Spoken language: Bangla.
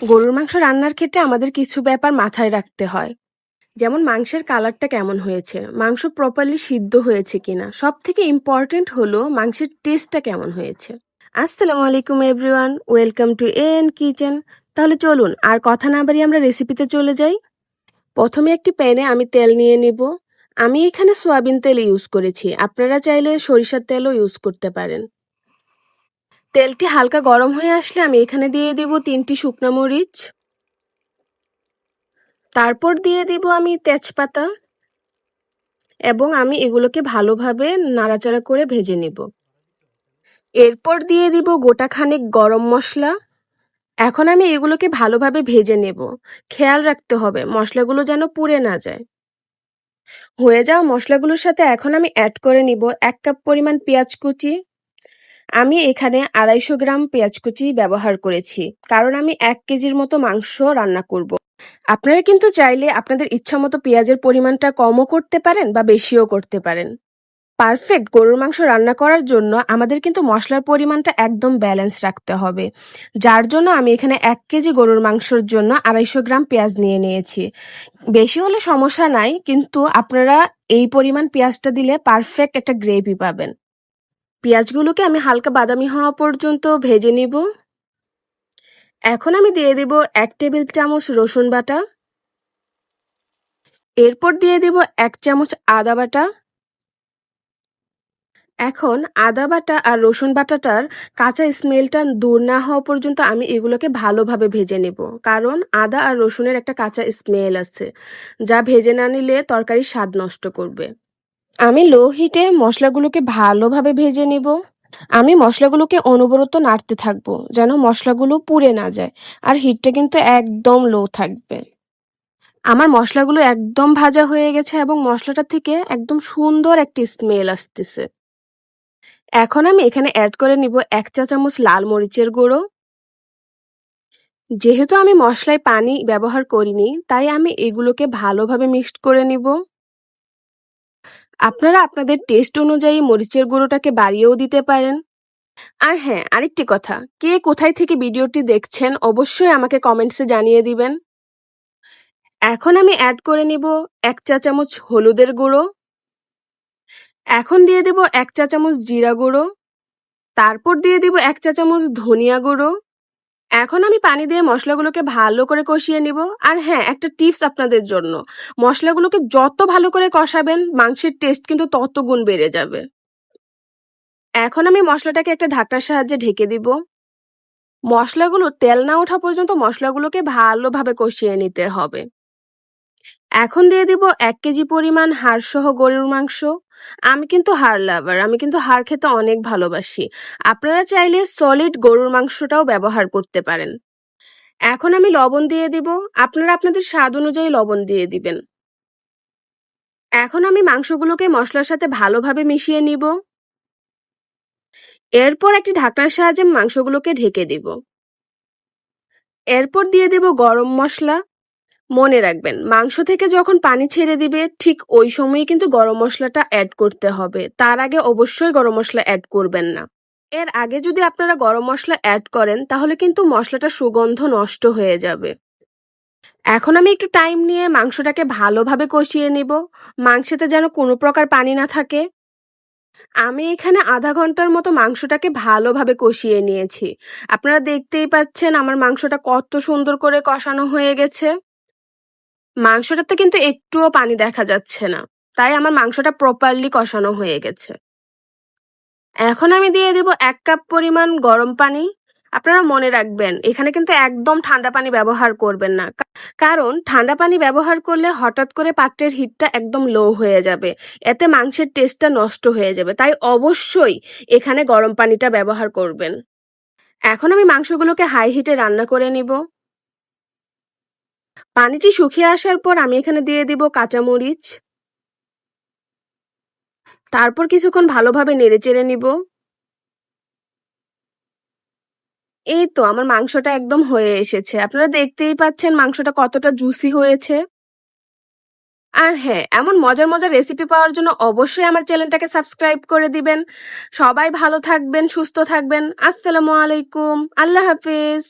গরুর মাংস রান্নার ক্ষেত্রে আমাদের কিছু ব্যাপার মাথায় রাখতে হয়। যেমন মাংসের কালারটা কেমন হয়েছে, মাংস প্রপারলি সিদ্ধ হয়েছে কিনা, সবথেকে ইম্পর্টেন্ট হলো মাংসের টেস্টটা কেমন হয়েছে। আসসালামু আলাইকুম everyone, welcome to AN kitchen. তাহলে চলুন আর কথা না বাড়িয়ে আমরা রেসিপিতে চলে যাই। প্রথমে একটি প্যানে আমি তেল নিয়ে নিব। আমি এখানে সয়াবিন তেল ইউজ করেছি, আপনারা চাইলে সরিষার তেলও ইউজ করতে পারেন। তেলটি হালকা গরম হয়ে আসলে আমি এখানে দিয়ে দিব 3টি শুকনো মরিচ। তারপর দিয়ে দিব আমি তেজপাতা এবং আমি এগুলোকে ভালোভাবে নাড়াচাড়া করে ভেজে নিব। এরপর দিয়ে দিব গোটা খানিক গরম মশলা। এখন আমি এগুলোকে ভালোভাবে ভেজে নেব। খেয়াল রাখতে হবে মশলাগুলো যেন পুড়ে না যায়। হয়ে যাওয়া মশলাগুলোর সাথে এখন আমি অ্যাড করে নিব 1 কাপ পরিমাণ পেঁয়াজ কুচি। আমি এখানে 250 গ্রাম পেঁয়াজ কুচি ব্যবহার করেছি, কারণ আমি 1 কেজির মতো মাংস রান্না করব। আপনারা কিন্তু চাইলে আপনাদের ইচ্ছামতো পেঁয়াজের পরিমাণটা কমও করতে পারেন বা বেশিও করতে পারেন। পারফেক্ট গরুর মাংস রান্না করার জন্য আমাদের কিন্তু মশলার পরিমাণটা একদম ব্যালেন্স রাখতে হবে। যার জন্য আমি এখানে 1 কেজি গরুর মাংসের জন্য 250 গ্রাম পেঁয়াজ নিয়ে নিয়েছি। বেশি হলে সমস্যা নাই, কিন্তু আপনারা এই পরিমাণ পেঁয়াজটা দিলে পারফেক্ট একটা গ্রেভি পাবেন। পেঁয়াজগুলোকে আমি হালকা বাদামি হওয়া পর্যন্ত ভেজে নিব। এখন আমি দিয়ে দিব 1 টেবিল চামচ রসুন বাটা। এরপর দিয়ে দিব 1 চামচ আদা বাটা। এখন আদা বাটা আর রসুন বাটাটার কাঁচা স্মেলটা দূর না হওয়া পর্যন্ত আমি এগুলোকে ভালোভাবে ভেজে নেব, কারণ আদা আর রসুনের একটা কাঁচা স্মেল আছে, যা ভেজে না নিলে তরকারির স্বাদ নষ্ট করবে। আমি লো হিটে মশলাগুলোকে ভালোভাবে ভেজে নিব। আমি মশলাগুলোকে অনবরত নাড়তে থাকবো যেন মশলাগুলো পুড়ে না যায়, আর হিটটা কিন্তু একদম লো থাকবে। আমার মশলাগুলো একদম ভাজা হয়ে গেছে এবং মশলাটা থেকে একদম সুন্দর একটি স্মেল আসতেছে। এখন আমি এখানে অ্যাড করে নিব 1 চা চামচ লাল মরিচের গুঁড়ো। যেহেতু আমি মশলায় পানি ব্যবহার করিনি, তাই আমি এগুলোকে ভালোভাবে মিক্সড করে নিব। আপনারা আপনাদের টেস্ট অনুযায়ী মরিচের গুঁড়োটাকে বাড়িয়েও দিতে পারেন। আর হ্যাঁ, আরেকটি কথা, কে কোথায় থেকে ভিডিওটি দেখছেন অবশ্যই আমাকে কমেন্টসে জানিয়ে দিবেন। এখন আমি অ্যাড করে নিব 1 চা চামচ হলুদের গুঁড়ো। এখন দিয়ে দেব 1 চা চামচ জিরা গুঁড়ো। তারপর দিয়ে দিব 1 চা চামচ ধনিয়া গুঁড়ো। এখন আমি পানি দিয়ে মশলাগুলোকে ভালো করে কষিয়ে নিব। আর হ্যাঁ, একটা টিপস আপনাদের জন্য, মশলাগুলোকে যত ভালো করে কষাবেন মাংসের টেস্ট কিন্তু তত গুণ বেড়ে যাবে। এখন আমি মশলাটাকে একটা ঢাকনার সাহায্যে ঢেকে দিব। মশলাগুলো তেল না ওঠা পর্যন্ত মশলাগুলোকে ভালোভাবে কষিয়ে নিতে হবে। এখন দিয়ে দিব 1 কেজি পরিমাণ হাড়সহ গরুর মাংস। আমি কিন্তু হাড় লাভার, আমি কিন্তু হাড় খেতে অনেক ভালোবাসি। আপনারা চাইলে সলিড গরুর মাংসটাও ব্যবহার করতে পারেন। এখন আমি লবণ দিয়ে দিব, আপনারা আপনাদের স্বাদ অনুযায়ী লবণ দিয়ে দিবেন। এখন আমি মাংসগুলোকে মশলার সাথে ভালোভাবে মিশিয়ে নিব। এরপর একটি ঢাকনার সাহায্যে মাংসগুলোকে ঢেকে দিব। এরপর দিয়ে দেব গরম মশলা। মনে রাখবেন, মাংস থেকে যখন পানি ছেড়ে দিবে ঠিক ওই সময়ই কিন্তু গরম মশলাটা অ্যাড করতে হবে, তার আগে অবশ্যই গরম মশলা অ্যাড করবেন না। এর আগে যদি আপনারা গরম মশলা অ্যাড করেন তাহলে কিন্তু মশলাটার সুগন্ধ নষ্ট হয়ে যাবে। এখন আমি একটু টাইম নিয়ে মাংসটাকে ভালোভাবে কষিয়ে নিব, মাংসেতে যেন কোনো প্রকার পানি না থাকে। আমি এখানে আধা ঘন্টার মতো মাংসটাকে ভালোভাবে কষিয়ে নিয়েছি। আপনারা দেখতেই পাচ্ছেন আমার মাংসটা কত সুন্দর করে কষানো হয়ে গেছে। মাংসটাতে কিন্তু একটুও পানি দেখা যাচ্ছে না, তাই আমার মাংসটা প্রপারলি কষানো হয়ে গেছে। এখন আমি দিয়ে দিব 1 কাপ পরিমাণ গরম পানি। আপনারা মনে রাখবেন এখানে কিন্তু একদম ঠান্ডা পানি ব্যবহার করবেন না, কারণ ঠান্ডা পানি ব্যবহার করলে হঠাৎ করে পাত্রের হিটটা একদম লো হয়ে যাবে, এতে মাংসের টেস্টটা নষ্ট হয়ে যাবে। তাই অবশ্যই এখানে গরম পানিটা ব্যবহার করবেন। এখন আমি মাংসগুলোকে হাই হিটে রান্না করে নিব। পানিটি শুকিয়ে আসার পর আমি এখানে দিয়ে দিব কাঁচামরিচ। তারপর কিছুক্ষণ ভালোভাবে নেড়েচেড়ে নিব। এই তো আমার মাংসটা একদম হয়ে এসেছে, আপনারা দেখতেই পাচ্ছেন মাংসটা কতটা জুসি হয়েছে। আর হ্যাঁ, এমন মজার মজার রেসিপি পাওয়ার জন্য অবশ্যই আমার চ্যানেলটাকে সাবস্ক্রাইব করে দিবেন। সবাই ভালো থাকবেন, সুস্থ থাকবেন। আসসালামু আলাইকুম, আল্লাহ হাফিজ।